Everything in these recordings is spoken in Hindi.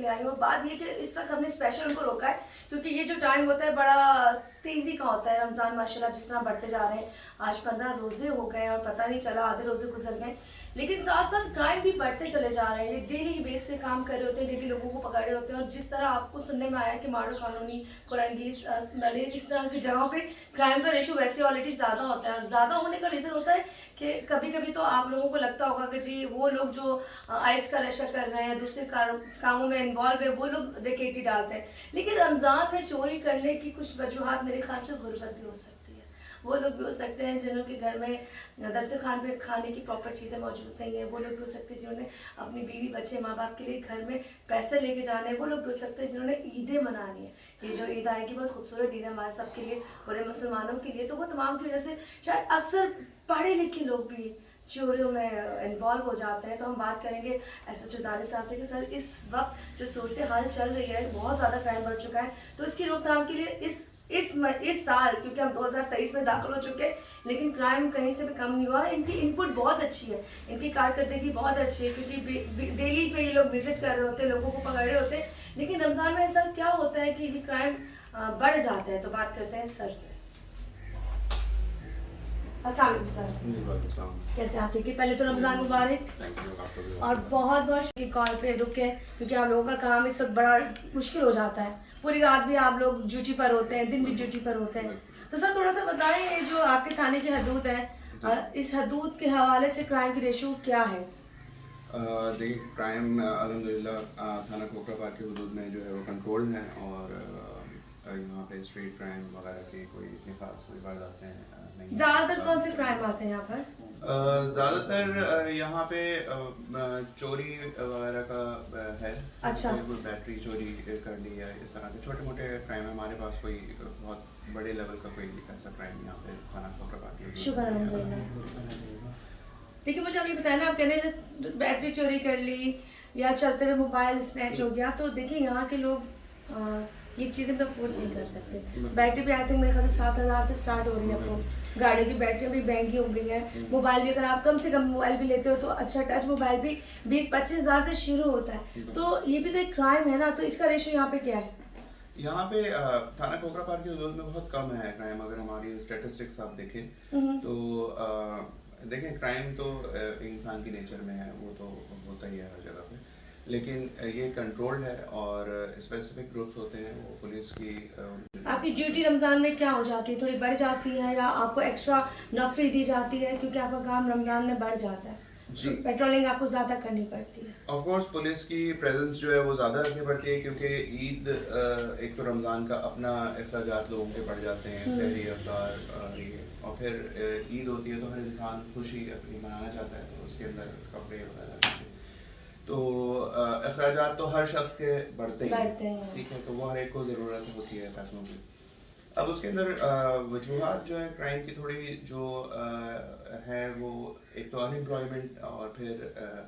लिए आई हूँ। बात ये कि इस वक्त हमने स्पेशल उनको रोका है क्योंकि ये जो टाइम होता है बड़ा तेज़ी का होता है। रमज़ान माशाल्लाह जिस तरह बढ़ते जा रहे हैं, आज 15 रोज़े हो गए और पता नहीं चला आधे रोज़े गुजर गए, लेकिन साथ साथ क्राइम भी बढ़ते चले जा रहे हैं। ये डेली की बेस पे काम कर रहे होते हैं, डेली लोगों को पकड़ रहे होते हैं। और जिस तरह आपको सुनने में आया कि माडो कॉलोनी, कोरंगीस, इस तरह की जगहों पे क्राइम का रेशो वैसे ऑलरेडी ज़्यादा होता है। और ज़्यादा होने का रीज़न होता है कि कभी कभी तो आप लोगों को लगता होगा कि जी वो लोग जो आइस का नशा कर रहे हैं, दूसरे कामों में इन्वॉल्व है, वो लोग डकैती डालते हैं। लेकिन रमज़ान में चोरी करने की कुछ वजूहत मेरे ख्याल से गुर्बत भी हो सकती है। वो लोग भी हो सकते हैं जिन्हों घर में दस्तरखान पे खाने की प्रॉपर चीज़ें मौजूद नहीं है। वो लोग भी हो सकते हैं जिन्होंने अपनी बीवी बच्चे माँ बाप के लिए घर में पैसे लेके जाने हैं। वो लोग भी हो सकते हैं जिन्होंने ईदें मनानी है। ये जो ईद आएगी बहुत खूबसूरत ईद है हमारे सबके लिए, पूरे मुसलमानों के लिए। तो वो तमाम की वजह से शायद अक्सर पढ़े लिखे लोग भी चोरियों में इन्वॉल्व हो जाते हैं। तो हम बात करेंगे SHO दानिश साहब से कि सर इस वक्त जो सूरत हाल चल रही है, बहुत ज़्यादा क्राइम बढ़ चुका है, तो इसकी रोकथाम के लिए इस साल, क्योंकि हम 2023 में दाखिल हो चुके हैं, लेकिन क्राइम कहीं से भी कम नहीं हुआ। इनकी इनपुट बहुत अच्छी है, इनकी कारकर्दगी बहुत अच्छी है, क्योंकि डेली पे ये लोग विजिट कर रहे होते हैं, लोगों को पकड़ रहे होते हैं। लेकिन रमज़ान में ऐसा क्या होता है कि ये क्राइम बढ़ जाता है? तो बात करते हैं सर से। अस्सलाम वालेकुम सर, कैसे आप? ठीक है, पहले तो रमज़ान मुबारक। और बहुत बहुत कॉल पे रुके क्योंकि आप लोगों का काम इस वक्त बड़ा मुश्किल हो जाता है। पूरी रात भी आप लोग ड्यूटी पर होते हैं, दिन भी ड्यूटी पर होते हैं। तो सर थोड़ा सा बताएं, ये जो आपके थाने की हदूद है, इस हदूद के हवाले से क्राइम की रेशो क्या है? देखिए, क्राइम अल्हम्दुलिल्लाह थाना कोकराबाग की हदूद में जो है वो कंट्रोल है। और यहाँ पे स्ट्रीट क्राइम वगैरह की कोई इतनी खास कोई वारदातें नहीं। ज़्यादातर कौन से क्राइम आते हैं यहाँ पर? ज़्यादातर यहाँ पे चोरी वगैरह का है। अच्छा, कोई बैटरी चोरी कर ली है, इस तरह के छोटे मोटे क्राइम। हमारे पास कोई बहुत बड़े लेवल का कोई ऐसा क्राइम यहाँ पे थाना कोकराबाग की शुक्र अल्हम्दुलिल्लाह। लेकिन मुझे आप ये बताया ना, आप कहने से बैटरी चोरी कर ली या चलते हुए मोबाइल स्नैच हो गया, तो देखिए यहाँ के लोग ये चीज़ें भी अफोर्ड नहीं कर सकते। बैटरी भी आई थिंक मेरे ख्याल से 7,000 से स्टार्ट हो रही है। आपको गाड़ियों की बैटरी भी महंगी हो गई है। मोबाइल भी अगर आप कम से कम मोबाइल भी लेते हो तो अच्छा टच मोबाइल भी 20-25 हज़ार से शुरू होता है। तो ये भी तो एक क्राइम है ना, तो इसका रेशो यहाँ पे क्या है? यहाँ पे थाना कोकराबाग की हदूद में बहुत कम है क्राइम। अगर हमारी स्टेटिस्टिक्स आप देखें तो देखें, क्राइम तो इंसान की नेचर में है, वो तो होता ही है हर जगह पे। लेकिन ये कंट्रोल्ड है और स्पेसिफिक ग्रुप्स होते हैं, वो पुलिस की। आपकी ड्यूटी रमज़ान में क्या हो जाती है? थोड़ी बढ़ जाती है या आपको एक्स्ट्रा नौकरी दी जाती है क्योंकि आपका काम रमज़ान में बढ़ जाता है? जी, पेट्रोलिंग आपको ज़्यादा करनी पड़ती है। ऑफ कोर्स पुलिस की प्रेजेंस जो है वो ज़्यादा रखनी पड़ती है, क्योंकि ईद एक तो रमज़ान का अपना अखराजात लोगों के बढ़ जाते हैं, सहरी अफ्तार ये, और फिर ईद होती है तो हर इंसान खुशी अपनी मनाना चाहता है, तो उसके अंदर कपड़े वगैरह, तो अखराजात तो हर शख्स के बढ़ते हैं, ठीक है। तो वो हर एक को ज़रूरत होती है पैसों की। अब उसके अंदर वजूहात जो है क्राइम की थोड़ी जो है, वो एक तो अनएम्प्लॉयमेंट और फिर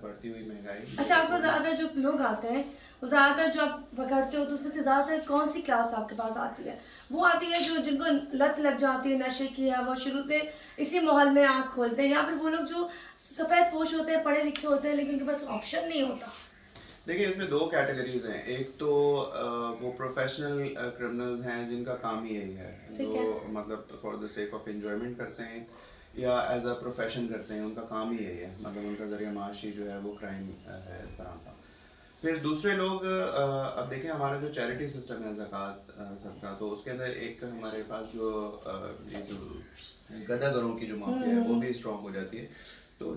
बढ़ती हुई महंगाई। अच्छा, आपको ज़्यादा जो लोग आते हैं वो ज़्यादातर जो आप पकड़ते हो तो उसमें से ज़्यादातर कौन सी क्लास आपके पास आती है? वो आती है जो जिनको लत लग जाती है नशे की, है वो शुरू से इसी माहौल में आँख खोलते हैं, या फिर वो लोग जो सफ़ेद पोश होते हैं, पढ़े लिखे होते हैं, लेकिन उनके पास ऑप्शन नहीं होता? देखिए, इसमें दो कैटेगरीज हैं। एक तो वो प्रोफेशनल क्रिमिनल्स हैं जिनका काम ही यही है, जो मतलब for the sake of enjoyment करते हैं या एज अ प्रोफेशन करते हैं, उनका काम ही यही है, मतलब उनका जरिया माशी जो है वो क्राइम है, इस तरह का। फिर दूसरे लोग, अब देखें हमारा जो चैरिटी सिस्टम है ज़कात सबका, तो उसके अंदर एक हमारे पास जो ये जो गदागरों की जो माफिया है वो भी स्ट्रॉन्ग हो जाती है। तो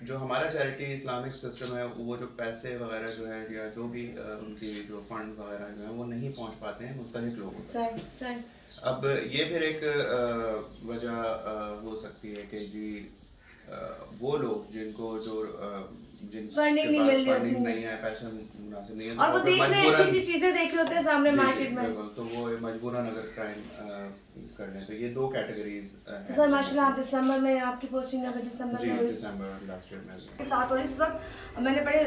जो हमारा चैरिटी इस्लामिक सिस्टम है, वो जो पैसे वगैरह जो है या जो भी उनकी जो फंड वगैरह जो है वो नहीं पहुंच पाते हैं मुस्तहिक लोगों तक। अब ये फिर एक वजह हो सकती है कि जी वो लोग जिनको जो फंडिंग नहीं है, पैसा मुनासिब नहीं है, और वो देख रहे हैं अच्छी चीजें देख रहे होते हैं सामने मार्केट में, तो वो मजबूरन अगर क्राइम कर लें। तो ये दो कैटेगरीज हैं। सर माशाल्लाह, आप दिसंबर में आपकी पोस्टिंग अभी दिसंबर में हुई? दिसंबर लास्ट ईयर में साथ। और इस वक्त मैंने बड़े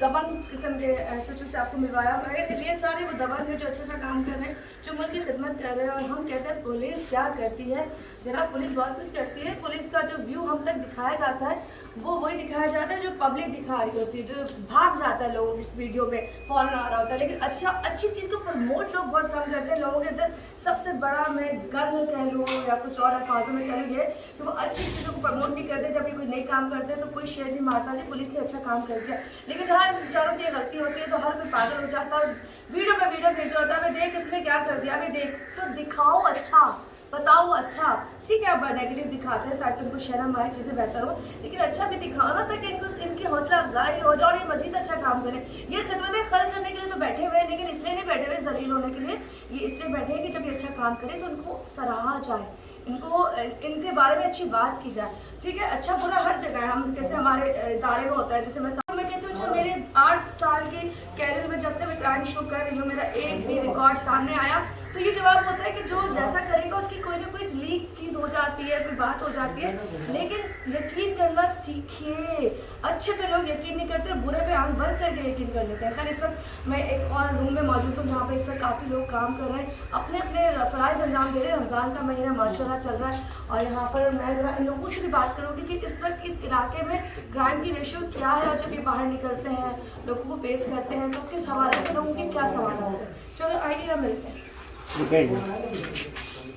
दबंग किस्म के SHO से आपको मिलवाया। मेरे लिए सारे वो दबंग है जो अच्छा काम कर रहे हैं, जो मुल्क की खिदमत कर रहे हैं। और हम कहते हैं पुलिस क्या करती है? जनाब, पुलिस बहुत कुछ करती है। पुलिस का जो व्यू हम तक दिखाया जाता है वो वही दिखाया जाता है जो पब्लिक पब्लिक दिखा रही होती है, जो भाग जाता है लोगों की वीडियो में फॉरन आ रहा होता है, लेकिन अच्छी चीज़ को प्रमोट लोग बहुत कम करते हैं। लोगों के अंदर सबसे बड़ा मैं गर्व कह लूँ या कुछ और अल्फाजों में कह लूँ ये कि वो अच्छी चीज़ों को प्रमोट नहीं करते। जब ये कोई नई काम करते हैं तो कोई शेयर नहीं मारता, नहीं पुलिस ने अच्छा काम कर दिया, लेकिन जहाँ विचारों से ये गलती होती है तो हर कोई पागल हो जाता है, वीडियो पे वीडियो भेज होता है, अभी देख इसने क्या कर दिया, अभी देख। तो दिखाओ अच्छा, बताओ अच्छा, ठीक है। आप नेगेटिव दिखाते हैं ताकि उनको शर्म आए, चीज़ें बेहतर हो, लेकिन अच्छा भी दिखाओ ना ताकि इनकी हौसला अफजाई हो जाए और ये मजीद अच्छा काम करें। ये खिदमतें खर्च करने के लिए तो बैठे हुए हैं, लेकिन इसलिए नहीं बैठे हुए जलील होने के लिए, ये इसलिए बैठे हैं कि जब ये अच्छा काम करें तो उनको सराहा जाए, इनको इनके बारे में अच्छी बात की जाए, ठीक है। अच्छा बुरा हर जगह है, हम कैसे हमारे इदारे में होता है, जैसे मैं कहती हूँ अच्छा मेरे 8 साल के कैरियर में जब से मैं क्राइम शो कर रही हूँ, मेरा एक भी रिकॉर्ड सामने आया तो ये जवाब होता है कि जो जैसा करेगा उसकी कोई ना कोई लीक चीज़ हो जाती है, कोई बात हो जाती है, लेकिन यकीन करना सीखिए। अच्छे पे लोग यकीन नहीं करते, बुरे पे आंख बंद करके यकीन कर लेते हैं। खैर इस वक्त मैं एक और रूम में मौजूद हूँ जहाँ पे इस वक्त काफ़ी लोग काम कर रहे हैं, अपने अपने फ़राइज़ अंजाम दे रहे हैं। रमज़ान का महीना माशाल्लाह चल रहा है और यहाँ पर मैं ज़रा इन लोगों से भी बात करूँगी कि इस वक्त इस इलाके में क्राइम की रेशियो क्या है और जब ये बाहर निकलते हैं लोगों को फेस करते हैं तो किस हवाले से लोगों के क्या सवाल होते हैं। चलो आइए मिलते हैं।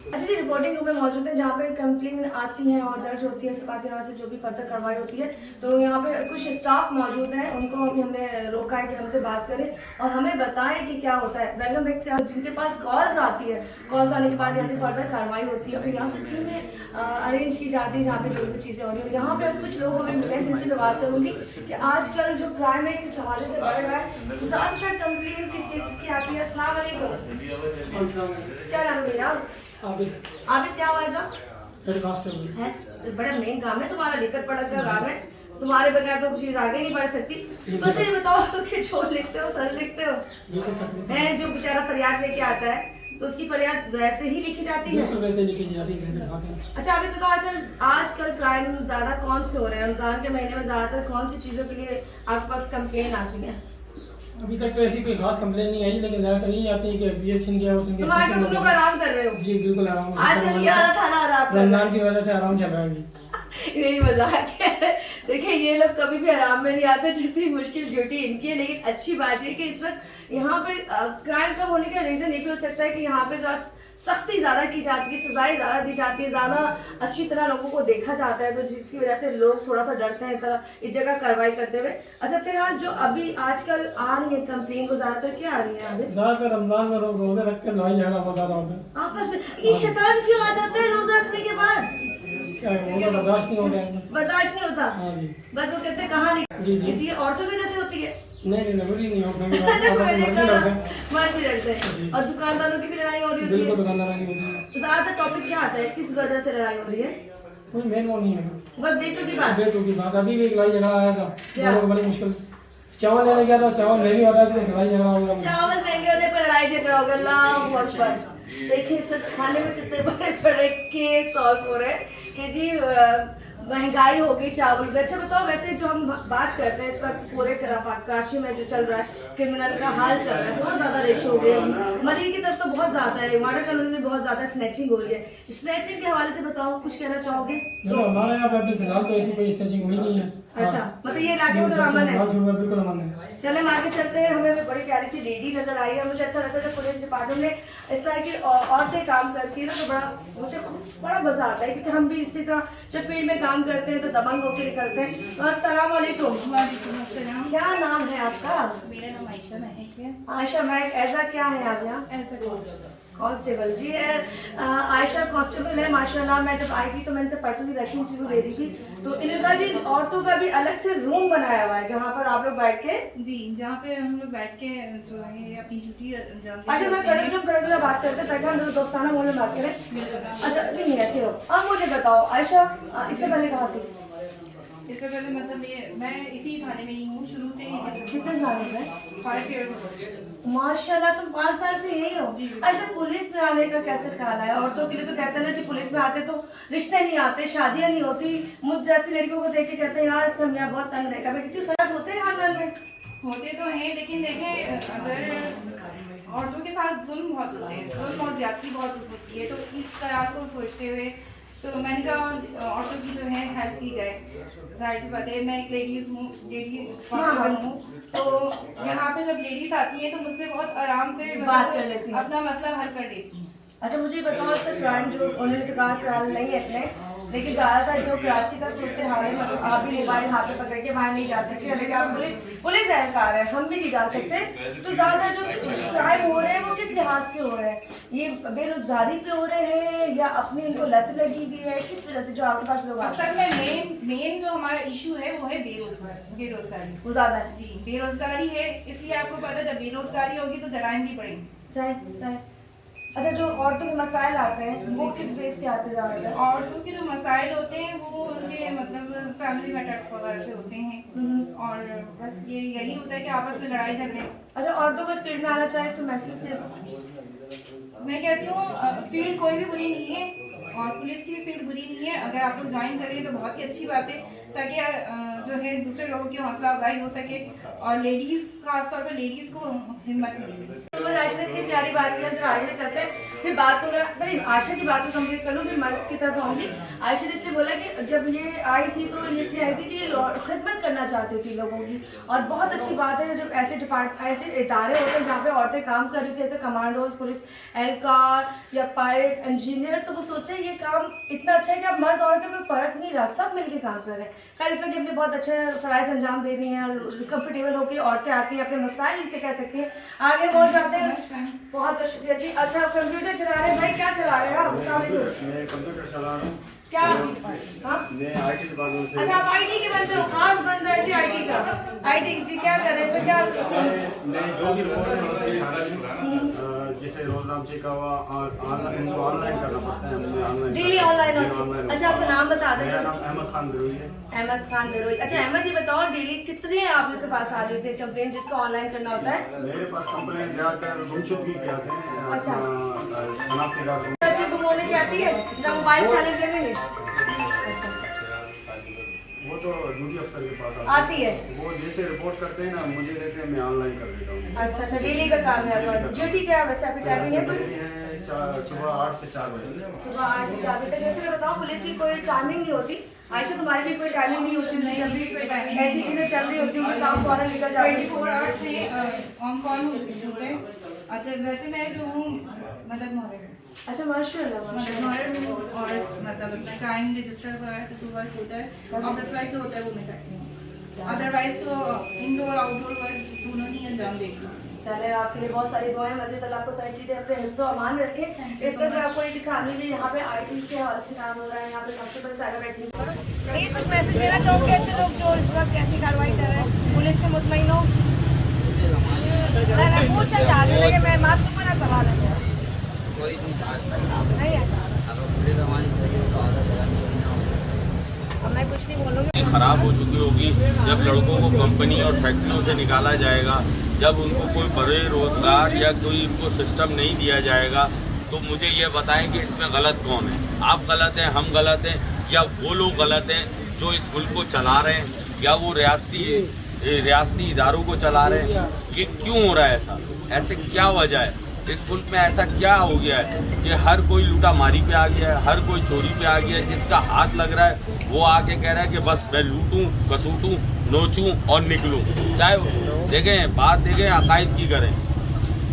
अच्छा जी, रिपोर्टिंग रूम में मौजूद है जहाँ पे कंप्लेन आती हैं और दर्ज होती है, उसके बाद यहाँ से जो भी फर्दर कार्रवाई होती है। तो यहाँ पे कुछ स्टाफ मौजूद हैं, उनको हमने रोका है कि हमसे बात करें और हमें बताएं कि क्या होता है। वेलकम बैक से जिनके पास कॉल्स आती है, कॉल्स आने के बाद यहाँ से फर्दर कार्रवाई होती है, फिर यहाँ से टीमें अरेंज की जाती है जहाँ पे जो भी चीज़ें हो रही है। यहाँ पे कुछ लोग हमें मिले हैं जिनसे मैं बात करूँगी कि आजकल जो क्राइम है किस हवाले से बढ़ रहा है, ज़्यादातर कंप्लेन किस चीज़ की आती है। अस्सलाम वालेकुम, क्या नाम है भैया? आबिद, क्या हुआ है? बड़ा मेन काम है तुम्हारा, लिखत पढ़त का काम है, तुम्हारे बगैर तो चीज आगे नहीं बढ़ सकती। तो अच्छा ये बताओ कि जो लिखते हो सर लिखते हो हैं, जो बेचारा फरियाद लेके आता है तो उसकी फरियाद वैसे ही लिखी जाती है? वैसे लिखी जाती है। अच्छा अभी तो आजकल क्राइम ज्यादा कौन से हो रहे हैं? रमजान के महीने में ज्यादातर कौन सी चीजों के लिए आपके पास कंप्लेन आती है? अभी तक तो ऐसी कोई खास कंप्लेन नहीं आई, लेकिन ज्यादातर यही आती है कि अभी छिन गया तुम लोग आराम कर रहे हो? जी बिल्कुल आराम। आजकल क्या था आराम, रमजान की वजह से आराम चल रहा है अभी। यही मजाक है। देखिए ये लोग कभी भी आराम में नहीं आते, जितनी मुश्किल ड्यूटी इनकी है, लेकिन अच्छी बात है कि इस वक्त यहाँ पे क्राइम कम होने का रीजन ये भी हो सकता है कि यहाँ पे जो सख्ती ज़्यादा की जाती है, सजाएं ज़्यादा दी जाती है, ज़्यादा अच्छी तरह लोगों को देखा जाता है, तो जिसकी वजह से लोग थोड़ा सा डरते हैं तरह इस जगह कार्रवाई करते हुए। अच्छा फिलहाल जो अभी आजकल आ रही है कंप्लेन, को ज़्यादातर क्या आ रही है? अभी ज़्यादातर रमजान में लोग रोजे रख कर लड़ाई झगड़ा बहुत ज़्यादा होता है आपस में। ये शैतान क्यों आ जाता है रोजा रखने के बाद? बर्दाश्त नहीं होता है। बर्दाश्त नहीं होता? हाँ जी। बस वो कहते हैं कहाँ जी जी। नहीं, औरतों की वजह से होती है? नहीं जरूरी नहीं होता, मर्द भी लड़ते हैं और दुकानदारों की भी लड़ाई हो रही होती है। बिल्कुल दुकानदार की होती है। तो ज्यादातर टॉपिक क्या आता है, किस वजह से लड़ाई हो रही है? कोई मेन वो नहीं है, बस बेटों की बात। बेटों की बात। अभी भी एक लड़ाई झगड़ा आया था, लोगों को बड़ी मुश्किल, चावल लेने गया था, चावल महंगी हो रहा था, लड़ाई झगड़ा हो गया। चावल महंगे होने पर लड़ाई झगड़ा हो गया, अल्लाहू अकबर। देखिए सर खाने में कितने बड़े बड़े केस सॉल्व हो रहे हैं कि जी महंगाई हो गई चावल में। अच्छा बताओ, वैसे जो हम बात करते हैं इस वक्त पूरे कराची में जो चल रहा है, क्रिमिनल का हाल चल रहा है, बहुत ज़्यादा रेशो हो गया है, मरीज की तरफ तो बहुत ज़्यादा है, वाटर कॉलोनी में बहुत ज़्यादा स्नैचिंग हो रही है। स्नैचिंग के हवाले से बताओ, कुछ कहना चाहोगे? हमारे यहाँ पे अभी फिलहाल तो ऐसी कोई स्नैचिंग हुई नहीं है। अच्छा मतलब ये इलाके में तो अमन है? बिल्कुल अमन है। चले हम आगे चलते हैं। हमें बड़ी प्यारी सी लेडी नजर आई है, मुझे अच्छा लगता है जब पुलिस डिपार्टमेंट में इस तरह की औरतें काम करती है ना, तो बड़ा मुझे बड़ा मजा आता है, क्योंकि हम भी इसी तरह जब फील्ड में काम करते हैं तो दबंग होकर निकलते हैं। अस्सलाम वालेकुम। वालेकुम अस्सलाम। क्या नाम है आपका? मेरा नाम आयशा महक है। आयशा महक, ऐसा क्या है आप यहाँ? कांस्टेबल जी है। आयशा कांस्टेबल है माशाल्लाह। मैं जब आई थी तो मैं इनसे पर्सनली वैक्सीन इंटरव्यू दे रही थी, तो इनका जी औरतों का भी अलग से रूम बनाया हुआ है जहाँ पर आप लोग बैठ के, जी जहाँ पे हम लोग बैठ के जो है अपनी ड्यूटी अच्छा मैं कड़क बात करते हैं ताकि हम लोग दोस्ताना मोड में बात करें। अच्छा नहीं ऐसे हो। अब मुझे बताओ आयशा, इससे पहले कहाँ थी? इससे पहले मतलब मैं इसी थाने में ही हूँ शुरू से ही। कितने साल हो गए? 5 years। माशाल्लाह तुम 5 साल से यही हो। अच्छा पुलिस में आने का कैसे ख्याल आया? औरतों के लिए तो कहते हैं ना कि पुलिस में आते तो रिश्ते नहीं आते, शादियां नहीं होती। मुझ जैसी लड़कियों को देख के कहते हैं यार इसका मियाँ बहुत तंग रहेगा। बेटी क्यों सड़क होते हैं खानदान में? होते तो हैं, लेकिन देखें अगर औरतों के साथ जुल्म बहुत होते हैं, जुल्म और ज्यादती बहुत होती है, तो इस ख्याल को सोचते हुए तो तो मैंने कहा औरतों की जो है हेल्प की जाए। जाहिर सी बात है, मैं एक लेडीज़ हूँ, लेडी कांस्टेबल हूँ, तो यहाँ पे जब लेडीज आती हैं तो मुझसे बहुत आराम से बात कर लेती हैं, अपना मसला हल कर देती हैं। अच्छा मुझे बताओ सर, क्राइम जो उन्होंने तो कहा क्राइम नहीं है इतने, लेकिन ज़्यादातर जो कराची का सूरत हाल है, मतलब आप भी मोबाइल हाथ में पकड़ के बाहर नहीं जा सकते, लेकिन आप पुलिस एहलकार है, हम भी नहीं जा सकते, तो ज़्यादा जो क्राइम हो रहे हैं वो किस लिहाज से हो रहे हैं? ये बेरोजगारी पे हो रहे हैं या अपनी इनको लत लगी हुई है, किस वजह से जो आपके पास लोग आते हैं? असल में मेन जो हमारा इशू है वो है बेरोजगारी। वो ज़्यादा है जी, बेरोजगारी है, इसलिए आपको पता है जब बेरोजगारी होगी तो जराइम भी बढ़ेंगे। सही। अच्छा, जो औरतों के मसाइल आते हैं वो किस बेस के आते ज़्यादातर? औरतों के जो मसाइल होते हैं वो उनके मतलब फैमिली मैटर्स वगैरह से होते हैं, और बस यही होता है कि आपस में लड़ाई झगड़े। अच्छा, औरतों को इस फील्ड में आना चाहे तो मैसेज दे। मैं कहती हूँ फील्ड कोई भी बुरी नहीं है और पुलिस की भी फील्ड बुरी नहीं है। अगर आप लोग ज्वाइन करें तो बहुत ही अच्छी बात है, ताकि जो है दूसरे लोगों की हौसला अफजाई हो सके और लेडीज़, खासतौर पर लेडीज़ को हिम्मत मिले। तो आयशा ने इतनी प्यारी बात की, हम जब आगे में चलते हैं फिर बात हो गया। पहले आयशा की बात को कंप्लीट कर लूँ, फिर मर्द की तरफ आऊँगी। आयशा ने इसलिए बोला कि जब ये आई थी तो ये इसलिए आई थी कि ये खिदमत करना चाहती थी लोगों की, और बहुत अच्छी बात है जब ऐसे इदारे होते हैं जहाँ पे औरतें काम कर रही थी, जैसे कमांडोज, पुलिस एहलकार या पायलट, इंजीनियर, तो वो सोचे ये काम इतना अच्छा है कि अब मर्द औरत में कोई फ़र्क नहीं रहा, सब मिलके काम कर रहे हैं। खैर इस वक्त अपने बहुत अच्छे फ़राइज़ अंजाम दे रही हैं और कंफर्टेबल होकर औरतें आती हैं, अपने मसाइल इनसे कह सकती हैं। आगे बहुत जाते हैं, बहुत बहुत शुक्रिया जी। अच्छा, कंप्यूटर चला रहे हैं भाई, क्या चला रहे हैं आप? मैं कंप्यूटर चला रहा हूँ। क्या? हाँ? मैं IT डिपार्टमेंट से। अच्छा, आप IT के बंदे हो, खास बंदा है जी IT का। IT जी क्या कर रहे हैं? क्या मैं जो भी जैसे रोजनाम चेक हुआ ऑनलाइन करना पड़ता है, मुझे ऑनलाइन डेली ऑनलाइन होती है? अच्छा, आपका नाम बता दें। मेरा नाम अहमद खान बिरोई है। अहमद खान बिरोई। अच्छा अहमद, ये बताओ डेली कितने आप लोग के पास आ रही होती है कंप्लेन जिसको ऑनलाइन करना होता है? मेरे पास कंप्लेंट ज़्यादातर गुमशुदगी के आते हैं। अच्छा। शनाख्ती कार्ड बच्चे गुम होने की आती है जब मोबाइल साइलेंट रखेंगे? अच्छा, वो तो ड्यूटी अफसर के पास आती है। वो जैसे रिपोर्ट करते हैं ना, मुझे देते हैं, मैं ऑनलाइन कर देता हूँ। अच्छा, डेली का काम है आपका। ड्यूटी क्या है वैसे आपकी टाइमिंग है? डेली है सुबह 8 से 4 बजे। सुबह 8 से 4 बजे तक। जैसे मैं बताऊँ, पुलिस की कोई टाइमिंग नहीं होती। आयशा, तुम्हारी भी कोई टाइमिंग नहीं होती? जब भी कोई टाइमिंग ऐसी चीजें चल रही होती है काम फौरन निकल जाते हैं। 24 आवर्स से ऑन कॉल होते हैं। अच्छा, वैसे मैं जो हूँ मतलब मॉडल, अच्छा, माशाल्लाह माशाल्लाह। और मतलब अपना क्राइम रजिस्टर वगैरह जो वर्क होता है, ऑफिस वर्क जो होता है वो मैं करती हूँ। अदरवाइज तो इंडोर आउटडोर वर्क दोनों ही अंजाम देती हूँ। चले, आपके लिए बहुत सारी दुआएं, मज़ीद अल्लाह को तरक्की दे, अपने हिफ्ज़ व अमान रखें। इस वक्त आपको ये दिखा दीजिए, यहाँ पे IT के हवाले से काम हो रहा है, यहाँ पे कांस्टेबल सारा बैठने। ये कुछ मैसेज देना चाहूँगी ऐसे लोग जो इस वक्त ऐसी कार्रवाई कर रहे हैं, पुलिस से मुतमईन हो? मैं पूछना चाहती हूँ, लेकिन मैं माफ पूरा सवाल है नहीं है, अब मैं कुछ नहीं बोलूँगी। खराब हो चुकी होगी जब लड़कों को कंपनी और फैक्ट्रियों से निकाला जाएगा, जब उनको कोई बड़े रोजगार या कोई इनको सिस्टम नहीं दिया जाएगा, तो मुझे ये बताएं कि इसमें गलत कौन है? आप गलत हैं, हम गलत हैं, या वो लोग गलत हैं जो इस मुल्क को चला रहे हैं, या वो रियासती इदारों को चला रहे हैं? ये क्यों हो रहा है ऐसा? ऐसे क्या वजह है? इस मुल्क में ऐसा क्या हो गया है कि हर कोई लूटामारी पे आ गया है, हर कोई चोरी पे आ गया है? जिसका हाथ लग रहा है वो आके कह रहा है कि बस मैं लूटूं, कसूटूं, नोचूं और निकलूं। चाहे देखें, बात देखें, अकायद की करें।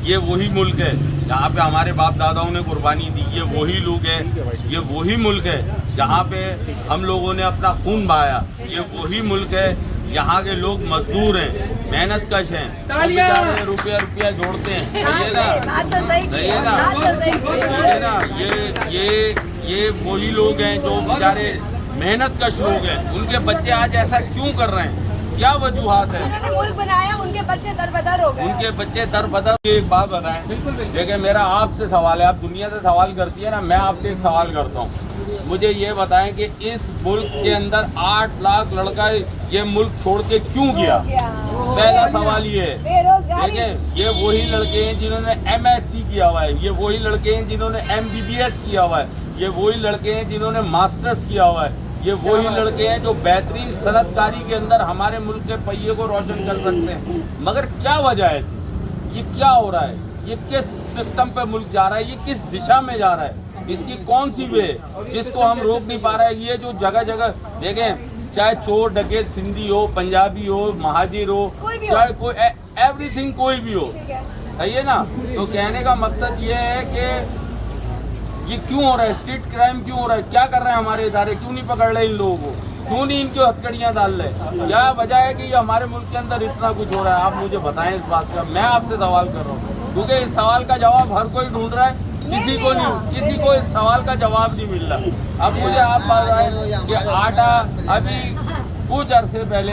ये वही मुल्क है जहाँ पे हमारे बाप दादाओं ने कुर्बानी दी। ये वही लोग हैं, ये वही मुल्क है जहाँ पे हम लोगों ने अपना खून बहाया। ये वही मुल्क है यहाँ के लोग मजदूर हैं, मेहनत कश हैं, रुपया जोड़ते हैं। ये ना ये वही लोग हैं जो बेचारे मेहनत कश लोग हैं। उनके बच्चे आज ऐसा क्यों कर रहे हैं? क्या वजूहात है? जिन्होंने मुल्क बनाया उनके बच्चे दरबदर हो गए। उनके बच्चे दरबदर। एक बात बताएं, देखिए मेरा आपसे सवाल है, आप दुनिया से सवाल करती है ना, मैं आपसे एक सवाल करता हूँ। मुझे ये बताएं कि इस मुल्क के अंदर 8 लाख लड़का ये मुल्क छोड़ के क्यों गया? पहला सवाल ये है। देखें, ये वही लड़के हैं जिन्होंने MSc किया हुआ है, ये वही लड़के हैं जिन्होंने MBBS किया हुआ है, ये वही लड़के हैं जिन्होंने मास्टर्स किया हुआ है, ये वही लड़के हैं जो बेहतरीन सनतकारी के अंदर हमारे मुल्क के पहिए को रोशन कर सकते हैं। मगर क्या वजह है ऐसी? ये क्या हो रहा है? ये किस सिस्टम पे मुल्क जा रहा है? ये किस दिशा में जा रहा है? इसकी कौन सी वे जिसको हम रोक नहीं पा रहे हैं? ये जो जगह जगह देखें, चाहे चोर डकैत सिंधी हो, पंजाबी हो, महाजिर हो, चाहे कोई एवरीथिंग कोई भी हो, है ये ना। तो कहने का मकसद ये है कि ये क्यों हो रहा है, स्ट्रीट क्राइम क्यों हो रहा है, क्या कर रहे हैं हमारे इदारे, क्यों नहीं पकड़ रहे इन लोगों को, क्यों नहीं इनकी हथकड़ियाँ डाल रहे? क्या वजह है कि ये हमारे मुल्क के अंदर इतना कुछ हो रहा है? आप मुझे बताएं इस बात का। मैं आपसे सवाल कर रहा हूँ क्योंकि इस सवाल का जवाब हर कोई ढूंढ रहा है, किसी को इस सवाल का जवाब नहीं मिल रहा। अब मुझे आप बताएं कि आटा अभी कुछ अरसे पहले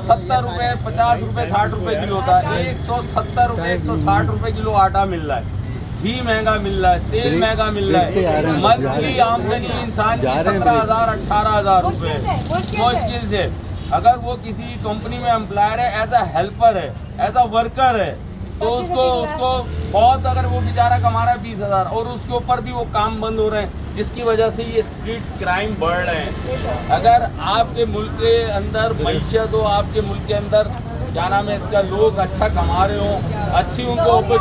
70 रुपये, 50 रुपये, 60 रुपये किलो था, 170 रुपये, 160 रुपये किलो आटा मिल रहा है, घी महंगा मिल रहा है, तेल महंगा मिल रहा है। मंथली आमदनी इंसान की 17,000, 18,000 रुपये मुश्किल से। अगर वो किसी कंपनी में एम्प्लॉयर है, एज अ हेल्पर है, एज अ वर्कर है, तो उसको बहुत, अगर वो बेचारा कमा रहा है 20,000 और उसके ऊपर भी वो काम बंद हो रहे हैं, जिसकी वजह से ये स्ट्रीट क्राइम बढ़ रहे हैं। अगर आपके मुल्क के अंदर मईशत हो, आपके मुल्क के अंदर क्या नाम है इसका, लोग अच्छा कमा रहे हो, अच्छी उनको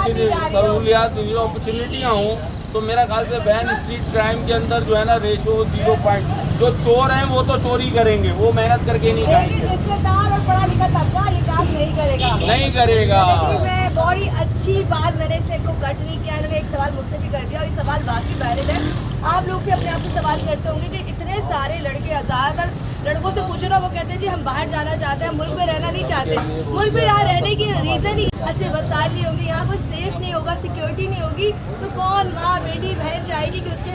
सहूलियात, अपॉर्चुनिटियाँ हों, तो मेरा ख्याल से बहन स्ट्रीट क्राइम के अंदर जो है ना रेशो 0 पॉइंट, जो चोर हैं वो तो चोरी करेंगे, वो मेहनत करके नहीं खाएंगे। रिश्तेदार और पढ़ा लिखा तबका ये काम नहीं करेगा। मैं बड़ी अच्छी बात, मैंने इसलिए इनको कट नहीं किया। इन्होंने एक सवाल मुझसे भी कर दिया और ये सवाल बाकी वैलिड है। आप लोग भी अपने आप से सवाल करते होंगे कि इतने सारे लड़के, ज़्यादातर लड़कों से पूछो ना, वो कहते हैं जी हम बाहर जाना चाहते हैं, मुल्क में रहना नहीं चाहते। मुल्क में यहाँ रहने की रीज़न ही अच्छे वसाइल नहीं होंगे, यहाँ कोई सेफ नहीं होगा, सिक्योरिटी नहीं होगी, तो कौन माँ बेटी बहन चाहेगी कि उसके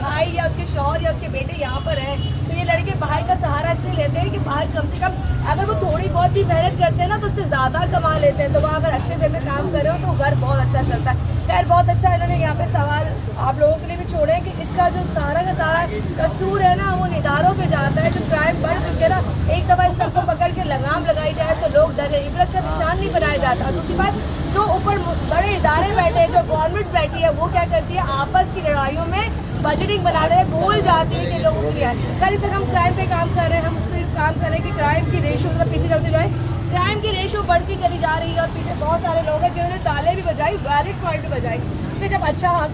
भाई या उसके शौहर या उसके बेटे यहाँ पर हैं? तो ये लड़के बाहर का सहारा इसलिए लेते हैं कि बाहर कम से कम अगर वो थोड़ी बहुत भी मेहनत करते हैं ना तो उससे ज़्यादा कमा लेते हैं। तो वहाँ अगर अच्छे वे में काम कर रहे हो तो घर बहुत अच्छा चलता है। खैर बहुत अच्छा इन्होंने यहाँ पे सवाल आप लोगों के लिए भी छोड़े कि इसका जो सारा का सारा कसूर है ना वो निदारों पे जाता है। जो क्राइम बढ़ चुके हैं ना, एक दफ़ा इन सबको पकड़ के लगाम लगाई जाए तो लोग डरे, इबरत का निशान नहीं बनाया जाता। दूसरी बात, जो ऊपर बड़े इदारे बैठे हैं, जो गवर्नमेंट बैठी है, वो क्या करती है, आपस की लड़ाइयों में बजटिंग बना रहे हैं, भूल जाती है कि लोगों के लिए। खैर इस हम क्राइम पे काम कर रहे हैं, हम उस पर काम करें कि क्राइम की रेशो मतलब पीछे चलती जाए, क्राइम की रेशो बढ़ती चली जा रही है और पीछे बहुत सारे लोग हैं जिन्होंने ताले भी बजाई, वैलिड पॉइंट भी बजाई, क्योंकि जब अच्छा हक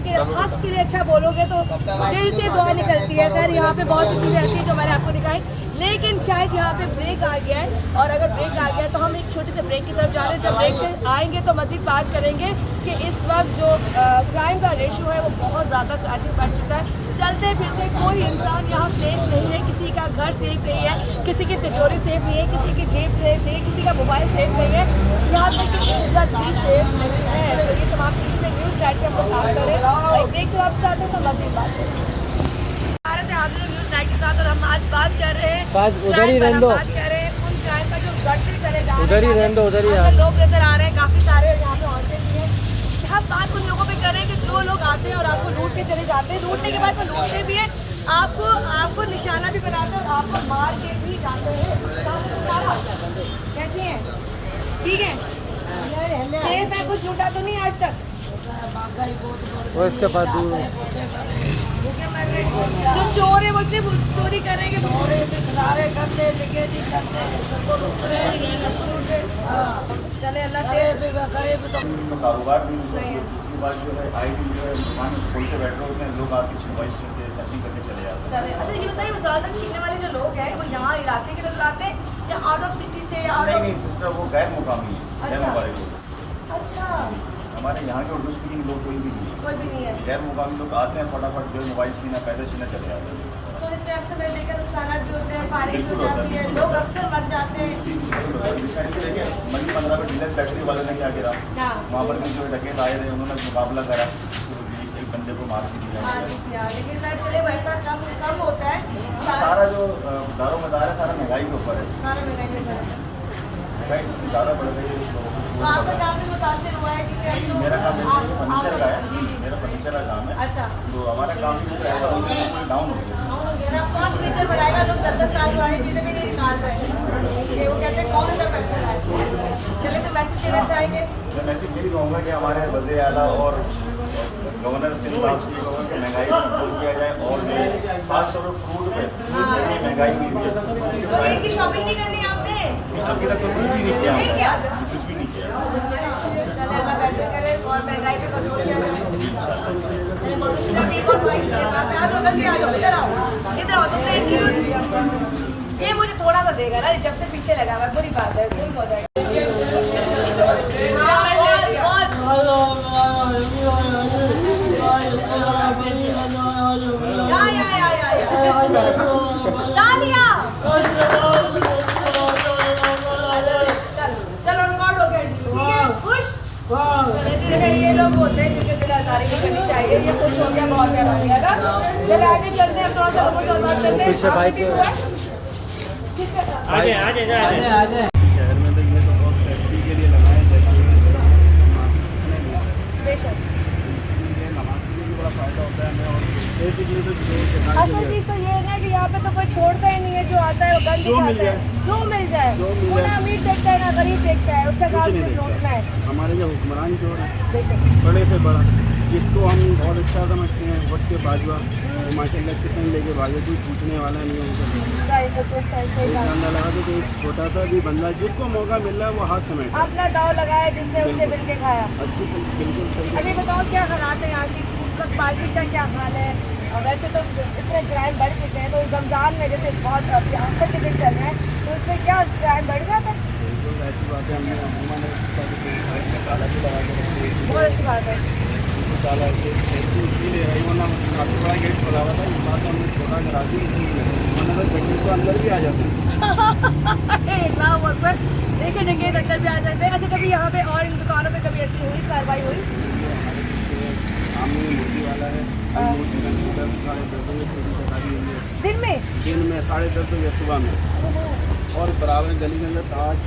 के लिए अच्छा बोलोगे तो दिल से दुआ निकलती है। खैर यहाँ पे बहुत सी चीज़ें ऐसी हैं जो मैंने आपको दिखाई, लेकिन शायद यहाँ पे ब्रेक आ गया है, और अगर ब्रेक आ गया है तो हम एक छोटे से ब्रेक की तरफ जा रहे हैं। जब ब्रेक से आएंगे तो मज़ीद बात करेंगे कि इस वक्त जो क्राइम का रेशो है वो बहुत ज़्यादा क्राचिंग बढ़ चुका है। चलते फिरते कोई इंसान यहाँ सेफ नहीं है, किसी का घर सेफ नहीं है, किसी की तिजोरी सेफ नहीं है, किसी की जेब सेफ नहीं है, किसी का मोबाइल सेफ नहीं है, यहाँ तक कि इज्जत भी सेफ नहीं है। तो ये तमाम चीज़ें न्यूज़ नाइट के हम लोग काम करें और ब्रेक से वापस आते हैं तो मज़ीद बात करें। न्यूज़ नाइट के साथ और हम आज बात कर रहे हैं, उधर ही रहने दो, बात कर रहे हैं उन क्राइम का जो बढ़ते चले जा रहे हैं, उधर ही रहने दो, उधर ही यहाँ लोग नजर आ रहे हैं, काफ़ी सारे यहाँ पे औरतें भी हैं। हम बात उन लोगों पे कर रहे हैं कि जो लोग आते हैं और आपको लूट के चले जाते हैं, लूटने के बाद वो लूटते भी हैं, आपको निशाना भी बनाते हैं और आपको मार के भी जाते हैं। कैसी हैं? ठीक है, सेफ है, कुछ लूटा तो नहीं आज तक? वो इसके पास जो चोर है वो सिर्फ चोरी करेंगे, चले अल्लाह से तो कारोबार भी उसके बाद जो है आए दिन जो है दुकान खोल के बैठ रहे होते हैं, लोग आके छुपाई करके सर्चिंग करके चले जाते हैं। चले। अच्छा ये बताइए, वो ज़्यादा छीनने वाले जो लोग हैं वो यहाँ इलाके के लोग आते हैं या आउट ऑफ सिटी से? नहीं सिस्टर, वो गैर मुकामी है, गैर मुबारक लोग। अच्छा, हमारे यहाँ के उर्दू स्पीकिंग लोग कोई भी नहीं कोई भी नहीं है। है, गैर मुकामी लोग आते हैं, फटाफट जो मोबाइल छीना, पैसे छीना चले जाते हैं। तो इसमें अक्सर मैंने देखा नुकसान भी होते हैं, फायरिंग हो जाती है, लोग अक्सर मर जाते हैं। देखिए मंडी 15 में डीलर फैक्ट्री वाले ने क्या किया, हाँ, वहाँ पर भी जो डकैत आए थे उन्होंने मुकाबला करा, तो एक बंदे को मार दिया। हाँ जी किया, लेकिन सर चले वैसा कम होता है। सारा जो दारोमदार है सारा महंगाई के ऊपर है, सारा महंगाई है, महंगाई ज़्यादा बढ़ गई है। तो आपका काम भी मुतासिर हुआ है क्योंकि अभी मेरा काम फर्नीचर का है, जी जी, मेरा फर्नीचर का काम है। अच्छा, तो हमारा काम भी तो ऐसा हो गया कि डाउन हो गया। अब कौन फर्नीचर बनाएगा? लोग 10-10 साल पुरानी चीज़ें भी नहीं निकाल रहे हैं, ये वो कहते हैं कौन सा पैसा है। चले तो मैसेज देना चाहेंगे? मैं मैसेज यही कहूँगा कि हमारे वज़ीर आला और गवर्नर सिंह साहब से ये कहूँगा कि महंगाई को कंट्रोल किया जाए, और जो खासतौर पर फ्रूट पे इतनी महंगाई हुई है, तो ये की शॉपिंग नहीं करनी आपने? अभी तक तो कुछ भी नहीं किया, नहीं किया? कुछ भी नहीं किया। चले अल्लाह बेहतर करे। और महंगाई पे कंट्रोल किया जाए। चलिए बहुत शुक्रिया। एक और भाई मेरे पास में आ जाओ, जल्दी आ जाओ, इधर आओ तुमसे इंटरव्यू। ये मुझे थोड़ा सा देगा ना, जब से पीछे लगा हुआ है, बुरी बात है, फुल हो जाएगा। तालियां। चलो रिकॉर्ड हो गया, ठीक है, खुश। चले ये लोग होते हैं जिनके दिल आजारी नहीं करनी चाहिए, ये खुश हो गया, बहुत प्यारा है ना। चले आगे चलते हैं, थोड़ा सा लोगों से बात करते हैं। आगे शहर में तो ये तो बहुत सेफ्टी के लिए लगाए बेशक। नमाज के लिए भी बड़ा फायदा होता है हमें, और बेसिकली तो असल चीज तो ये है ना कि यहाँ पे तो कोई छोड़ता ही नहीं है, जो आता है वो गन दिखाता है, जो मिल जाए। वो ना अमीर देखता है ना गरीब देखता है, उसका काम सिर्फ लूटना है। हमारे जो हुक्मरान जो है बेशक। बड़े से बड़ा, जिसको हम बहुत अच्छा समझते हैं, वक्त के बाजवा वो माशाल्लाह कितने लेके भागे, कोई पूछने वाला नहीं है उनसे। सही बात। अंदर लगा तो कोई छोटा सा भी बंदा जिसको मौका मिल रहा है वो हाथ समेट अपना दाव लगाया, जिसने उससे मिल के खाया। अच्छी बिल्कुल सही। अभी बताओ क्या हालात है यहाँ की, इस वक्त मार्केट का क्या हाल है? और वैसे तो इतने क्राइम बढ़ चुके हैं, तो रमज़ान में जैसे बहुत अभी आखिर के दिन चल रहे हैं, तो इसमें क्या क्राइम बढ़ जाता है? बिल्कुल ऐसी बात है, हमने अमूमन ताला भी लगा के रखी है। बहुत अच्छी बात है। ताला इसीलिए है, वरना काफ़ी बड़ा गेट खुला हुआ था, इस बात हमने छोटा करा दी, वरना तो गड्ढे तो अंदर भी आ जाते हैं। अल्लाहू अकबर। देखे देखे अंदर भी आ जाते हैं। अच्छा, कभी यहाँ पे और इन दुकानों पे कभी ऐसी हुई कार्रवाई हुई? सामने मूर्ति वाला है, मूर्ति का 10:30 बजे पूरी चकारी हुई है दिन में 10:30 बजे सुबह में। और बराबर गली के अंदर ताज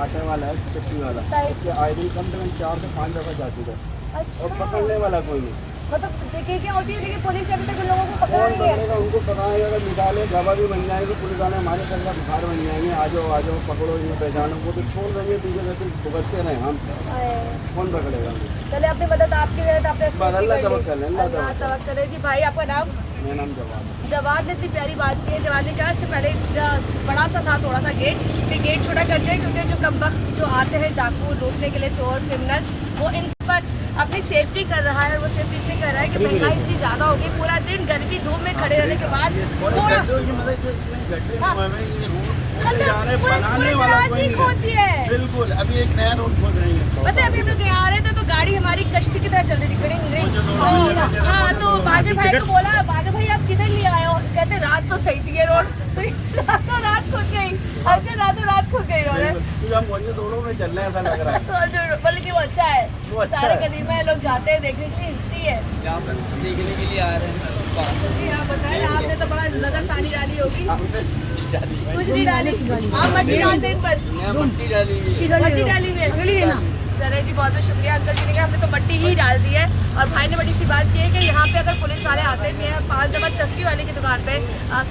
आटे वाला है, चक्की वाला, उसके आए दिन कम से कम 4 से 5 दफ़ा जा चुका है, अच्छा, और पकड़ने वाला कोई नहीं। मतलब देखिए क्या होती है, देखिए पुलिस अभी तक उन लोगों को पकड़ा कौन नहीं है। पकड़ेगा उनको? पकड़ाएगा, अगर निकाले गवाह भी बन जाएंगे, पुलिस वाले हमारे सर का बुखार बन जाएंगे, आ जाओ पकड़ो, इन्हें पहचानो। वो तो छोड़ देंगे, पीछे से भुगतते रहे हम, कौन पकड़ेगा? चले अपनी मदद आपकी मदद आपने बस अल्लाह तवक्कल है, अल्लाह तवक्कल है। जी भाई, आपका नाम? मेरा नाम जवाब है। जवाब ने इतनी प्यारी बात की है। जवाब ने कहा इससे पहले बड़ा सा था थोड़ा सा गेट, फिर गेट छोटा कर दिया, क्योंकि जो कमबख्त जो आते हैं डाकू लूटने के लिए, चोर क्रिमिनल, वो इन पर अपनी सेफ्टी कर रहा है। और वो सेफ्टी इसलिए कर रहा है कि महंगाई इतनी ज़्यादा होगी, पूरा दिन गर्मी धूप में खड़े रहने के बाद होती है। बिल्कुल, अभी एक नया रोड खोद रही है। पता है, अभी हम लोग यहाँ आ रहे थे तो गाड़ी हमारी कश्ती की तरह चल रही थी। हाँ, तो बागे भाई को बोला, बागे भाई आप किधर लिए आए हो? कहते रात तो सही थी ये रोड, तो रात खुद गई, अगर रात खुद गई रोड है। हम दोनों में चल रहे हैं, ऐसा लग रहा है। बल्कि वो अच्छा है, वो अच्छा सारे है। कदीमा लोग जाते हैं देखने के लिए, हिस्ट्री है। यहाँ पर देखने के लिए आ रहे हैं। जी आप बताएं, आपने तो बड़ा नजर सानी डाली होगी। कुछ नहीं डाली, आप मट्टी डालते इन पर, मट्टी डाली मट्टी डाली हुई है। चले जी, बहुत बहुत शुक्रिया अंकल जी ने कहा हमने तो मट्टी ही डाल दी है। और भाई ने बड़ी सी बात की है कि यहाँ पे अगर पुलिस वाले आते भी हैं, 5 दफ़ा चक्की वाले की दुकान पे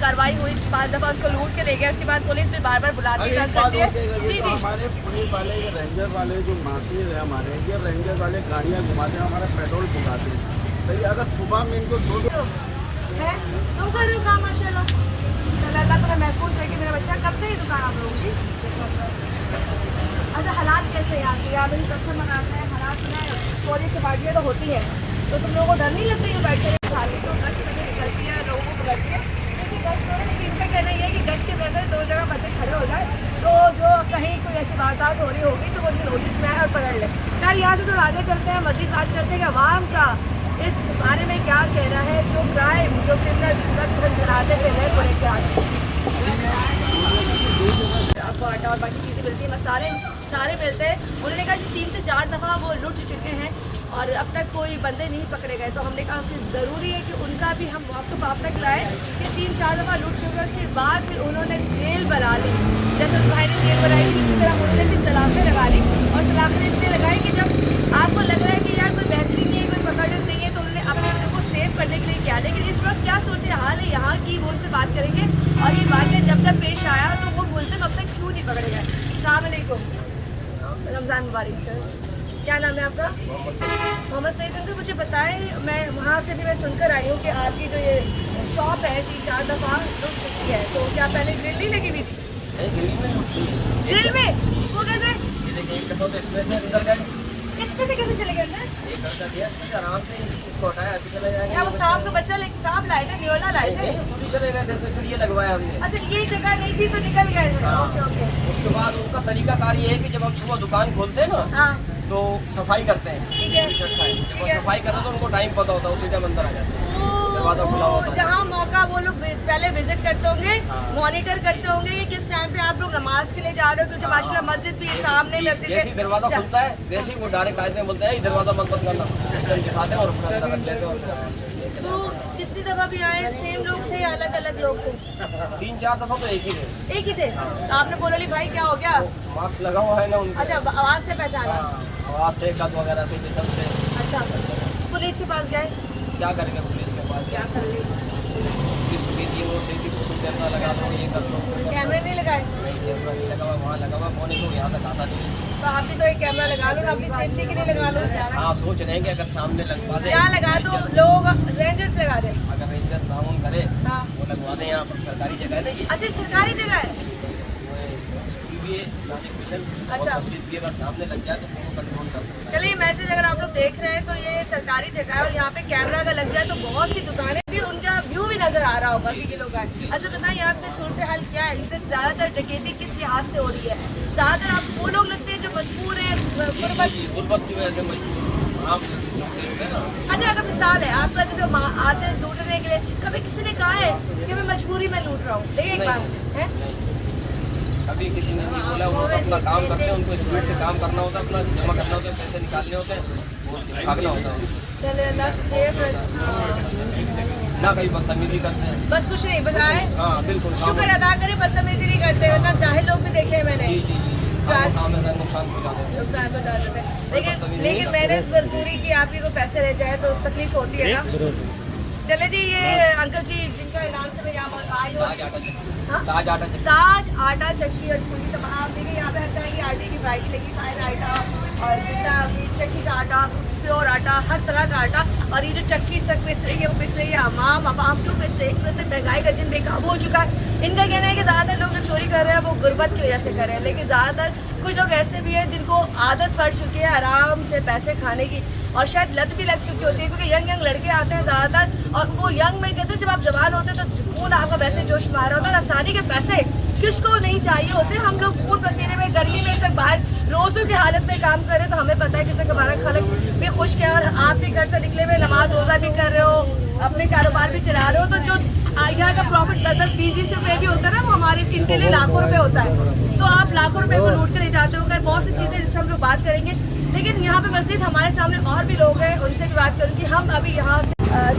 कार्रवाई हुई, 5 दफ़ा उसको लूट के ले गया, उसके बाद पुलिस भी बार बुलाती है, करती है। जी जी, हमारे पुलिस वाले, रेंजर वाले जो माफिया है हमारे, ये रेंजर वाले गाड़ियाँ घुमाते हैं, हमारा पेट्रोल फुकाते हैं। तो अगर सुबह में इनको है तुम कर रहे हो काम माशाल्लाह। चलो अल्लाह तुम्हें महफूज है कि मेरा बच्चा। कब से ही दुकान आप लोगों की? अच्छा, हालात कैसे यहाँ के? यहाँ मेरी कस्टमर मंगाते हैं, हालात में चोरी चपाटियाँ तो होती है, तो तुम लोगों को डर नहीं लगता है बैठे खाली? तो गश्त में निकलती है, लोगों को बुलाती है, लेकिन गश्त तो लेकिन इनका कहना ये है कि गश्त के बगैर 2 जगह बंदे खड़े हो जाए, तो जो कहीं कोई ऐसी वारदात हो रही होगी तो वो नोटिस में आए और पकड़ ले। यार यहाँ से थोड़ा आगे चलते हैं, मज़ीद बात करते हैं कि अवाम का इस बारे में क्या कहना है, जो क्राइम जो क्रिमिनल चलाते थे पूरे के आपको आटा और बाकी चीज़ें मिलती हैं, मसाले सारे मिलते हैं। उन्होंने कहा कि 3 से 4 दफ़ा वो लुट चुके हैं और अब तक कोई बंदे नहीं पकड़े गए। तो हमने कहा कि ज़रूरी है कि उनका भी हम वक्त पाप तक लाएँ कि 3-4 दफ़ा लुट चुके, उसके बाद भी उन्होंने जेल बना ली। जैसे उस भाई ने जेल बनाई थी, इसी तरह उन्होंने भी सलाखें लगा ली। और सलाखें इसलिए लगाई कि जब आपको लग रहा है कि यार कोई बेहतरीन नहीं है, कोई पकड़ नहीं है, तो उन्होंने अपने आप को सेव करने के लिए किया। लेकिन इस वक्त क्या सूरत हाल है यहाँ की, वो उनसे बात करेंगे। और ये वाक़या जब जब पेश आया तो वो मुलज़िम अब तक क्यों नहीं पकड़े गए। अस्सलाम वालेकुम, रमज़ान मुबारक। क्या नाम है आपका? मोहम्मद सईद। अंकल मुझे बताएं, मैं वहाँ से भी मैं सुनकर आई हूँ कि आपकी जो ये शॉप है 3-4 दफ़ा लुट चुकी है, तो क्या पहले ग्रिल नहीं लगी हुई थी? ग्रिल में वो कैसे? इसमें से कैसे चले गए अंदर? बच्चा दिया, इसमें आराम से इसको हटाया, अभी चले जाएंगे। क्या वो सांप का बच्चा सांप लाए थे, न्योला लाए थे? अभी चले गए थे, तो फिर ये लगवाया हमने। अच्छा, ये जगह नहीं थी तो निकल गए थे। हाँ। Okay okay. उसके बाद उनका तरीका कार ये है कि जब हम सुबह दुकान खोलते हैं ना, हाँ तो सफाई करते हैं। ठीक है। जब वो है। सफाई कर रहे तो उनको टाइम पता होता है, उसी टाइम अंदर आ जाते हैं, दरवाजा खुला होता है। जहाँ मौका वो लोग पहले विजिट करते होंगे, हाँ। मॉनिटर करते होंगे कि किस टाइम पे आप लोग नमाज के लिए जा रहे हो, क्योंकि माशाल्लाह मस्जिद भी सामने मस्जिद जैसे ही दरवाजा है। खुलता है, वैसे ही वो डायरेक्ट आते हैं, बोलते हैं ये दरवाजा मत बंद करना, एकदम दिखाते हैं और अपना अंदर रख लेते हैं। तो जितनी दफा भी आए सेम लोग थे या अलग अलग लोग थे? 3-4 दफा तो एक ही थे। एक ही थे। तो आपने बोला ली भाई क्या हो गया? मास्क लगा हुआ है ना उनका। अच्छा, आवाज से पहचाना? आवाज से, कद वगैरह से, जिसम से। अच्छा, पुलिस के पास गए? क्या करेंगे पुलिस के पास? क्या कर ली? पुलिस को दीजिए, वो सही फोटो कैमरा लगा दो, ये कर दो। कैमरे नहीं लगाए? नहीं, कैमरा नहीं लगा हुआ, वहाँ लगा हुआ, फोन को यहाँ तक आता नहीं। तो आप भी तो एक कैमरा लगा लो ना, अपनी सेफ्टी के लिए लगा लो। हाँ, सोच रहे हैं कि अगर सामने लगवा दें। क्या लगा दो? लोग रेंजर्स लगा दे। अगर रेंजर्स ताउन करे, हाँ। वो लगवा दें। यहाँ पर सरकारी जगह है ना ये, अच्छा, सरकारी जगह है? अच्छा। अगर सामने लग जाए तो वो कंट्रोल कर सकते हैं। चलिए, मैसेज अगर आप लोग देख रहे हैं तो ये सरकारी जगह है और यहाँ पे कैमरा अगर लग जाए तो बहुत सी दुकानें भी उनका व्यू भी नजर आ रहा होगा कि ये लोग आए। अच्छा बताइए, यहाँ पे सूरत हाल क्या है? इसे ज्यादातर डकैती किस लिहाज से हो रही है? ज्यादातर आप वो लोग लगते हैं जो मजबूर है, गुर्बत की वजह से मजबूर। अच्छा, अगर मिसाल है आपका, जैसे आते हैं लूटने के लिए, कभी किसी ने कहा है कि मैं मजबूरी में लूट रहा हूँ? देखिए एक बात है, कभी किसी ने नहीं बोला। वो तो अपना काम करते हैं, उनको स्पीड से काम करना होता है, अपना जमा करना होता है, पैसे निकालने होते हैं, भागना होता है। चले अल्लाह सेफ ना कहीं बदतमीजी करते हैं, बस कुछ नहीं बताए। हाँ बिल्कुल। शुक्र अदा करें, बदतमीजी नहीं करते, वरना चाहे लोग भी देखे हैं मैंने, जी जी जी, काम है, नुकसान पहुँचाते हैं। नुकसान बता देते हैं। लेकिन मैंने मजबूरी की, आप ही को पैसे रह जाए तो तकलीफ होती है ना। चले जी, ये अंकल जी जिनका नाम से मैं यहाँ आई हूँ, हाँ? ताज आटा चक्की। ताज आटा चक्की और पूरी तमाम देखिए यहाँ पे हर तरह की आटे की वैरायटी लगी, फाइन आटा और जितना चक्की का आटा, प्योर आटा, हर तरह का आटा। और ये जो चक्की सब पिस रही है वो पिस रही है अमाम क्यों पिस रही है? वैसे महंगाई का जिन बेकाबू हो चुका है। इनका कहना है कि ज़्यादातर लोग जो चोरी कर रहे हैं वो गुर्बत की वजह से कर रहे हैं, लेकिन ज़्यादातर कुछ लोग ऐसे भी हैं जिनको आदत पड़ चुकी है आराम से पैसे खाने की, और शायद लत भी लग चुकी होती है, क्योंकि यंग लड़के आते हैं ज़्यादातर, और वो यंग में कहते हैं जब आप जवान होते हैं तो खून आपका वैसे जोश मार रहा होता है। आसानी के पैसे किसको नहीं चाहिए होते? हम लोग खून पसीने में गर्मी में सब बाहर रोज़ों की हालत में काम कर रहे हैं, तो हमें पता है कि हमारा खालक भी खुश है, और आप भी घर से निकले हुए नमाज रोज़ा भी कर रहे हो, अपने कारोबार भी चला रहे हो, तो जो यहाँ का प्रॉफिट 10-20 रुपये भी होता है ना, वो हमारे इनके लिए लाखों रुपए होता है। तो आप लाखों रुपए को लूट कर ले जाते हो। खैर बहुत सी चीज़ें जिससे हम लोग बात करेंगे, लेकिन यहाँ पे मस्जिद हमारे सामने और भी लोग हैं, उनसे भी बात करूँगी। हम अभी यहाँ से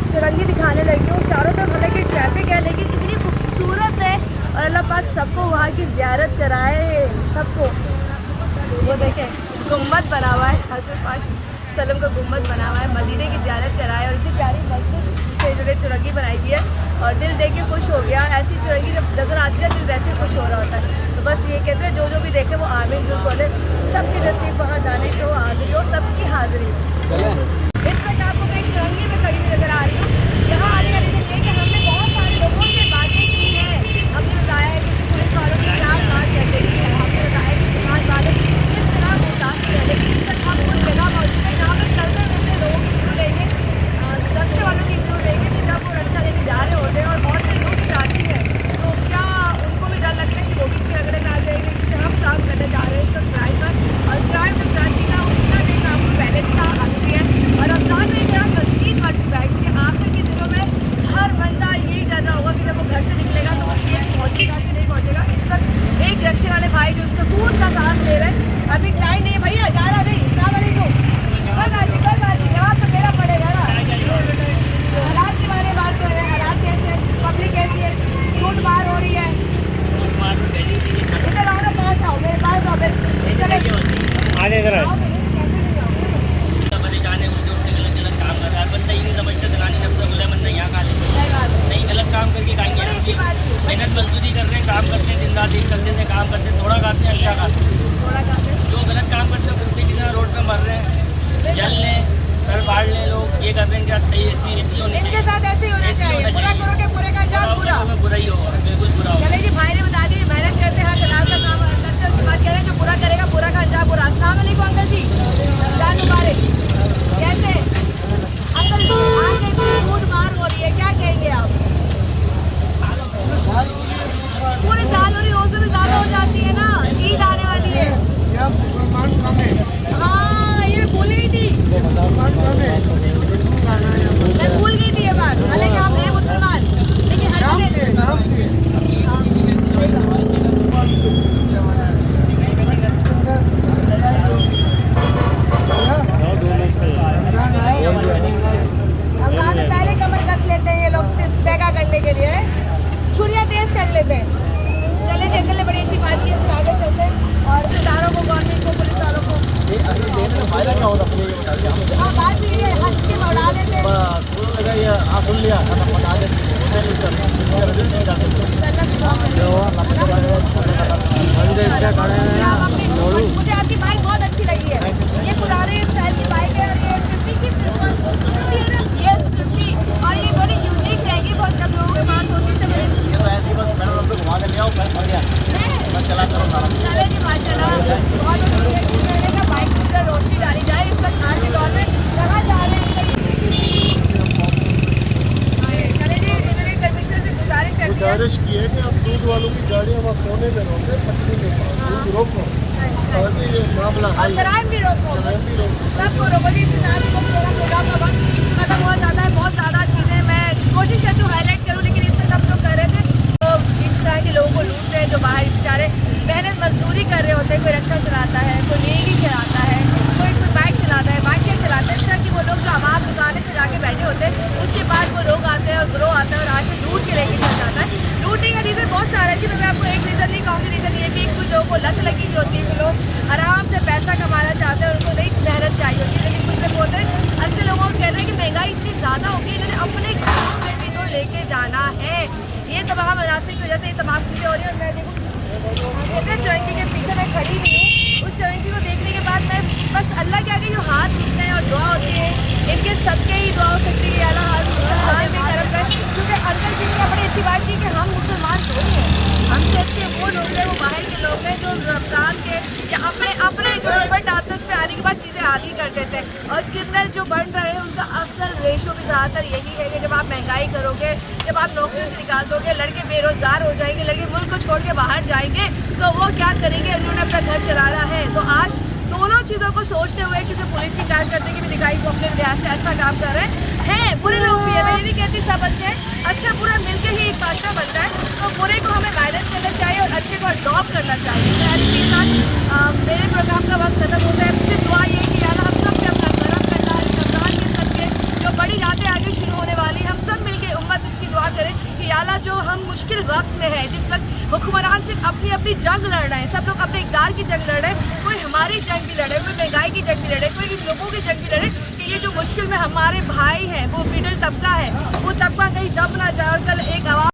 चुरंगी दिखाने लगी हूँ। चारों तरफ हालांकि ट्रैफिक है, लेकिन इतनी खूबसूरत है, और अल्लाह पाक सबको वहाँ की ज़ियारत कराए सबको। वो देखें, गुम्बद बना हुआ है, हज़रत पाक सल्लम का गुम्बद बना हुआ है, मदीने की ज़ियारत कराए, और इतनी प्यारी मस्जिद से इन्होंने चुरंगी बनाई हुई है, और दिल देख के खुश हो गया। ऐसी चुरंगी जब नज़र आती है दिल वैसे खुश हो रहा होता है। तो बस ये कहते हैं जो भी देखे वो आमीन जरूर बोले, सबके नसीब वहाँ जाने को हाजिरी हो, सबकी हाजिरी। इस वक्त आपको मैं चुरंगी में खड़ी हुई नजर आ रही हूँ। यहाँ आने वाले दिन कि हमने बहुत सारे लोगों से बातें की हैं, हमने बताया है कि पुलिस वालों की क्या बात कहते हैं, हमने बताया कि दुकान वाले किस तरह मुतासिर है, लेकिन इस वक्त हम कुछ जगह मौजूद है जहाँ पर चलते फिरते लोगों की व्यू लेंगे, रक्षा वालों की व्यू लेंगे, कि जब वो रक्षा लेके जा रहे होते हैं और औरतें लोग जाती हैं, तो क्या उनको भी डर लगता है कि वो भी इसके अगले आ जाएंगे, क्योंकि हम काम करने जा रहे हैं इस वक्त क्राइम पर, और क्राइम में कराची का उतना नहीं आपको पहले भी था, अभी भी है, और रमजान में इतना मज़ीद बढ़ चुका है, क्योंकि आखिर के दिनों में हर बंदा यही डर रहा होगा कि जब वो घर से निकलेगा तो वो सेफ पहुँचेगा कि नहीं पहुँचेगा। इस वक्त एक रक्षे वाले भाई जो सुकून का सांस ले रहे हैं, अभी टाइम नहीं है भैया, जा रहा नहीं, कोई बात नहीं, जवाब तो मेरा पड़ेगा ना। हालात के बारे में बात कर रहे हैं, हालात कैसे है, पब्लिक कैसी है, लूट मार हो रही है, इधर आओ ना, पास आओ, मेरे पास आओ, आगे इधर आओ, जाने को जो गलत गलत काम कर रहा है, बंदा ही नहीं समझता दुकानी जब तक बोले बंदा यहाँ खा नहीं, गलत काम करके खाएंगे। मेहनत मजदूरी कर रहे हैं, काम करते हैं, दिन रात दिन करते हैं, काम करते हैं, थोड़ा खाते हैं, अच्छा खाते हैं। जो गलत काम करते हैं कुत्ते की तरह रोड पे मर रहे हैं, जल लें, घर बाढ़ लें, लोग ये कर रहे हैं, क्या सही ऐसी ऐसी होनी इनके साथ ऐसे ही होना चाहिए, बुरा करोगे बुरे का अंजाम बुरा। बुरा ही होगा, बिल्कुल बुरा होगा। चले जी, भाई ने बता दी मेहनत करते हैं, हलाल का काम करते हैं, उसके बाद कह रहे हैं जो बुरा करेगा बुरा का अंजाम बुरा। अस्सलाम वालेकुम अंकल जी, रमजान मुबारक, कैसे हैं? और अपने ये बता दिया हमें हाँ बात भी ये हंस के उड़ा देते हैं। सुन लगा ये सुन लिया खाना बता दे मुझे आपकी बाइक बहुत अच्छी लगी है। ये पुराने स्टाइल की बाइक है और ये 50 की 50 है ना? Yes 50 और ये बड़ी यूनिक रहेगी, बहुत कम लोगों के पास होती है। ये तो ऐसी बस मैडम हम तो घुमा के ले आओ मैं मर गया बस चला करो सारा चले जी माशाल्लाह बहुत अच्छी है। मैंने कहा बाइक पर रोशनी डाली जाए इस वक्त आज के दौर में कहाँ जा रहे हैं। चले जी इन्होंने कमिश्नर से गुजारिश कर दी है गुजारिश की है कि आप दूध वालों की गाड़ी हम कोने में रोके पटरी में दूध रोको और ये मामला और क्राइम भी रोको, सबको रोको जी। फिलहाल तो मेरा प्रोग्राम का वक्त खत्म हो जाता है। बहुत ज़्यादा चीज़ें मैं कोशिश करती हूँ हाईलाइट करूँ, लेकिन इसमें सब लोग कर रहे थे तो इस तरह के लोगों को लूट रहे हैं जो बाहर बेचारे मेहनत मजदूरी कर रहे होते हैं। कोई रिक्शा चलाता है, कोई लेडी चलाता है, कोई बाइक चलाता है, बाइकें चलाते हैं। इस तरह के वो लोग जो आवाम दुकानें से जाके बैठे होते हैं, उसके बाद वो लोग आते हैं और ग्रोह आता है और आके लूट के लेके चल जाता है। लूटने का रीज़न बहुत सारा है जी, मैं आपको एक रीज़न नहीं कहूँगी। रीज़न ये भी कुछ लोगों को लत लगी हुई होती है, कुछ लोग आराम से पैसा कमाना चाहते हैं, उनको नहीं मेहनत चाहिए होती है। लेकिन कुछ लोग बोलते हैं, ऐसे लोगों को कह रहे हैं कि महंगाई इतनी ज़्यादा होगी, इन्होंने अपने घरों में भी तो लेके जाना है। ये तमाम अनासिर की वजह से ये तमाम चीज़ें हो रही है। और मैं देखूँ चरंगी के पीछे मैं खड़ी हुई हूँ, उस चरंगी को देखने के बाद मैं बस अल्लाह के आगे जो हाथ उठते हैं और दुआ होती है, इनके सबके ही दुआ हो सकती है अल्लाह हाथ में करम कर। क्योंकि अंकल जी ने बड़ी अच्छी बात की कि हम मुसलमान थोड़ी हैं, हमसे अच्छे वो लोग हैं, वो बाहर के लोग हैं जो रमज़ान के या अपने जो रिपोर्ट आते हैं उसमें आने के बाद चीज़ें आगे कर देते हैं। और क्रिमिनल जो बन रहे हैं उनका असल रेशो भी ज़्यादातर यही है कि जब आप महंगाई करोगे, जब आप नौकरी से निकाल दोगे, लड़के बेरोज़गार हो जाएंगे, लड़के मुल्क को छोड़ के बाहर जाएंगे, तो वो क्या करेंगे? उन्होंने अपना घर चलाना है। तो आज दोनों चीज़ों को सोचते हुए क्योंकि पुलिस की कारकर्दगी भी दिखाई को अपने लिहाज से अच्छा काम कर रहे हैं। बुरे लोग भी है, मैं ये नहीं कहती सब अच्छे हैं, अच्छा बुरा मिलकर ही एक बादशाह बनता है। तो बुरे को हमें माइनस करना चाहिए और अच्छे को अडॉप्ट करना चाहिए। मेरे साथ मेरे प्रोग्राम का वक्त खत्म होता है। सिर्फ दुआ ये कि यार हम सब से अपना करम करना है, रमज़ान के सबके जो बड़ी रातें आगे शुरू होने वाली, हम सब मिलकर उम्मत इसकी दुआ करें कि याला जो हम मुश्किल वक्त में है, जिस वक्त हुक्मरान सिर्फ अपनी अपनी जंग लड़ रहे हैं, सब लोग अपने इक़्तिदार की जंग लड़ रहे हैं, कोई हमारी जंग भी लड़े, कोई महंगाई की जंग भी लड़े, कोई लोगों की जंग भी लड़े, कि ये जो मुश्किल में हमारे भाई हैं, वो मिडिल तबका है,